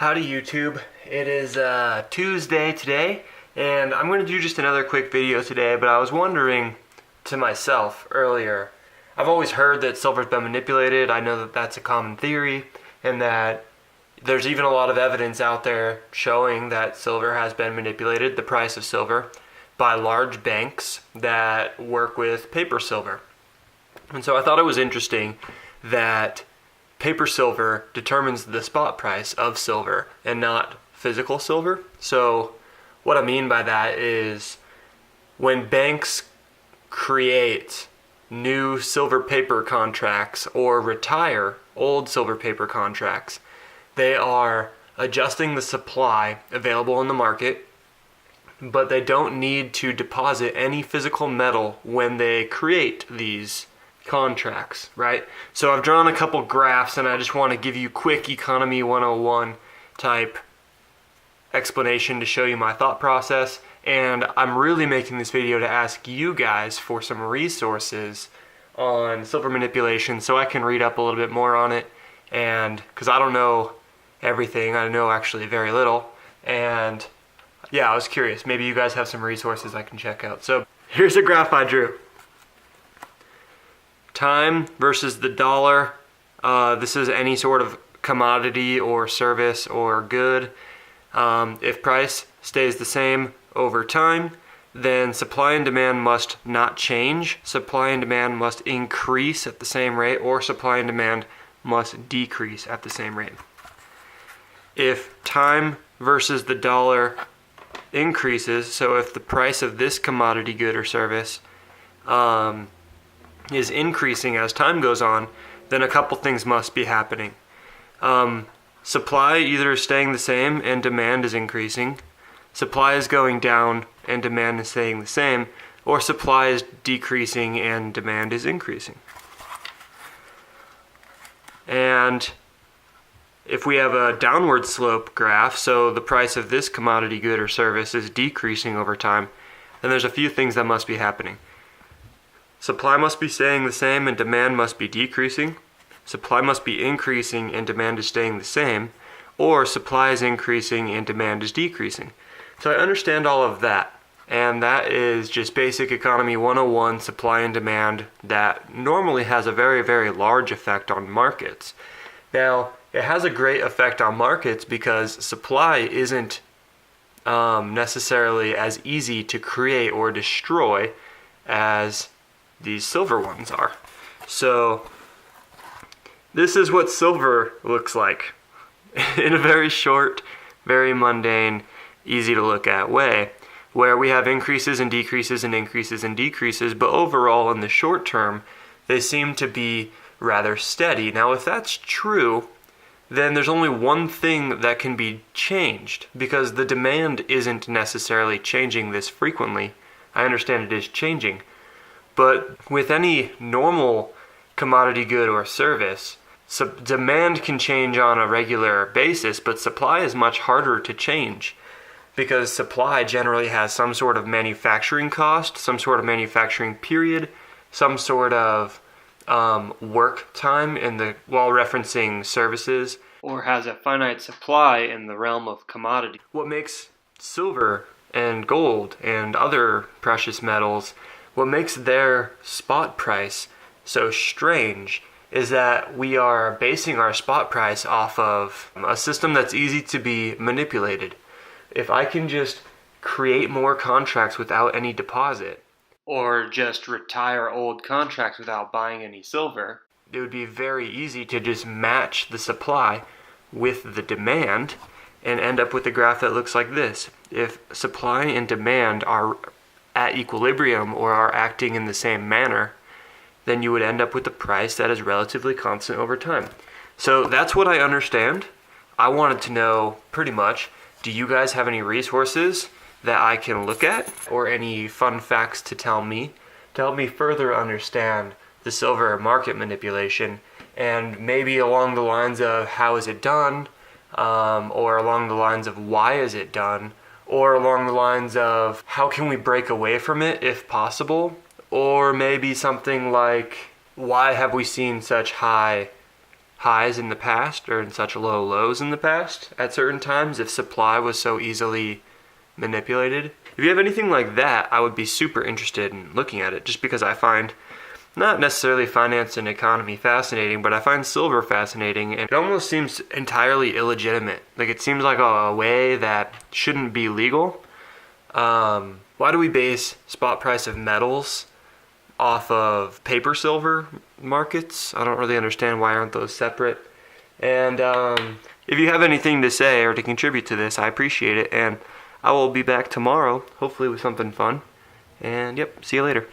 Howdy YouTube, it is Tuesday today, and I'm going to do just another quick video today, but I was wondering to myself earlier, I've always heard that silver's been manipulated. I know that that's a common theory, and that there's even a lot of evidence out there showing that silver has been manipulated, the price of silver, by large banks that work with paper silver. And so I thought it was interesting that paper silver determines the spot price of silver and not physical silver. So what I mean by that is when banks create new silver paper contracts or retire old silver paper contracts, they are adjusting the supply available in the market, but they don't need to deposit any physical metal when they create these contracts, right? So I've drawn a couple graphs and I just want to give you quick Economy 101 type explanation to show you my thought process. And I'm really making this video to ask you guys for some resources on silver manipulation so I can read up a little bit more on it, and because I don't know everything, I know actually very little, and yeah, I was curious, maybe you guys have some resources I can check out. So here's a graph I drew. Time versus the dollar. This is any sort of commodity or service or good. If price stays the same over time, then supply and demand must not change. Supply and demand must increase at the same rate, or supply and demand must decrease at the same rate. If time versus the dollar increases, so if the price of this commodity, good, or service is increasing as time goes on, then a couple things must be happening. Supply either is staying the same and demand is increasing, supply is going down and demand is staying the same, or supply is decreasing and demand is increasing. And if we have a downward slope graph, so the price of this commodity, good, or service is decreasing over time, then there's a few things that must be happening. Supply must be staying the same and demand must be decreasing. Supply must be increasing and demand is staying the same. Or supply is increasing and demand is decreasing. So I understand all of that. And that is just basic economy 101, supply and demand, that normally has a very, very large effect on markets. Now, it has a great effect on markets because supply isn't necessarily as easy to create or destroy as these silver ones are. So this is what silver looks like in a very short, very mundane, easy to look at way, where we have increases and decreases and increases and decreases, but overall in the short term they seem to be rather steady. Now if that's true, then there's only one thing that can be changed, because the demand isn't necessarily changing this frequently. I understand it is changing, but with any normal commodity, good, or service, demand can change on a regular basis, but supply is much harder to change because supply generally has some sort of manufacturing cost, some sort of manufacturing period, some sort of work time while referencing services, or has a finite supply in the realm of commodity. What makes silver and gold and other precious metals, what makes their spot price so strange is that we are basing our spot price off of a system that's easy to be manipulated. If I can just create more contracts without any deposit, or just retire old contracts without buying any silver, it would be very easy to just match the supply with the demand and end up with a graph that looks like this. If supply and demand are at equilibrium or are acting in the same manner, then you would end up with a price that is relatively constant over time. So that's what I understand. I wanted to know pretty much, do you guys have any resources that I can look at, or any fun facts to tell me to help me further understand the silver market manipulation, and maybe along the lines of how is it done, or along the lines of why is it done, or along the lines of how can we break away from it if possible, or maybe something like why have we seen such high highs in the past or in such low lows in the past at certain times if supply was so easily manipulated. If you have anything like that, I would be super interested in looking at it, just because I find not necessarily finance and economy fascinating, but I find silver fascinating, and it almost seems entirely illegitimate. Like, it seems like a way that shouldn't be legal. Why do we base spot price of metals off of paper silver markets? I don't really understand why aren't those separate. And if you have anything to say or to contribute to this, I appreciate it, and I will be back tomorrow, hopefully with something fun. And yep, see you later.